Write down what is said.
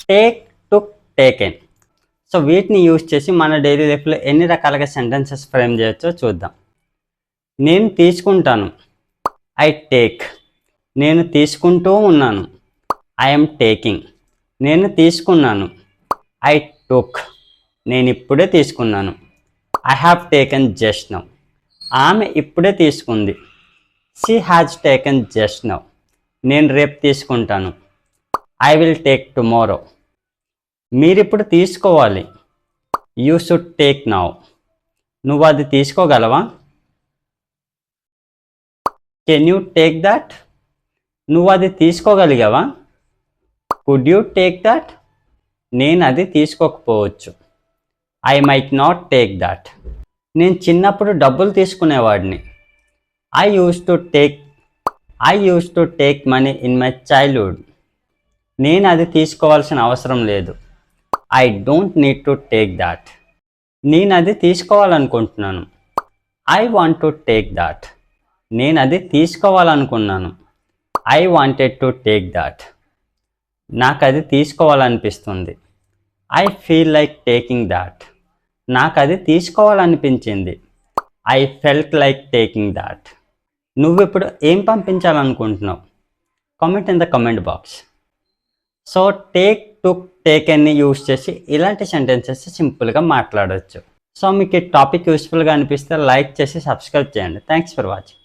Take, టుక్, taken. So వీటిని use చేసి మన డైలీ లైఫ్లో ఎన్ని రకాలుగా సెంటెన్సెస్ ఫ్రేమ్ చేయొచ్చో చూద్దాం. నేను తీసుకుంటాను, ఐ టేక్. నేను తీసుకుంటూ ఉన్నాను, ఐఎమ్ టేకింగ్. నేను తీసుకున్నాను, ఐ టుక్. నేను ఇప్పుడే తీసుకున్నాను, I have taken just now. ఆమె ఇప్పుడే తీసుకుంది, she has taken just now. నేను రేపు తీసుకుంటాను, ఐ విల్ టేక్ టుమారో. మీరిప్పుడు తీసుకోవాలి, యూ షుడ్ టేక్ నౌ. నువ్వు అది తీసుకోగలవా? Can you take that? నువ్వు అది తీసుకోగలిగావా? Could you take that? నేను అది తీసుకోకపోవచ్చు, I might not take that. నేను చిన్నప్పుడు డబ్బులు తీసుకునేవాడిని, I use to take money in my childhood. నేను అది తీసుకోవాల్సిన అవసరం లేదు, I don't need to take that. నేను అది తీసుకోవాలనుకుంటున్నాను, I want to take that. నేను అది తీసుకోవాలనుకున్నాను, I wanted to take that. నాకు అది తీసుకోవాలనిపిస్తుంది, I feel like taking that. నాకు అది తీసుకోవాలనిపించింది, I felt like taking that. నువ్వు ఇప్పుడు ఏం పంపించాలనుకుంటున్నావు? Comment in the comment box. So take, took, టేకెన్ని యూజ్ చేసి ఇలాంటి సెంటెన్సెస్ సింపుల్గా మాట్లాడవచ్చు. సో మీకు ఈ టాపిక్ యూస్ఫుల్గా అనిపిస్తే లైక్ చేసి సబ్స్క్రైబ్ చేయండి. Thanks for watching.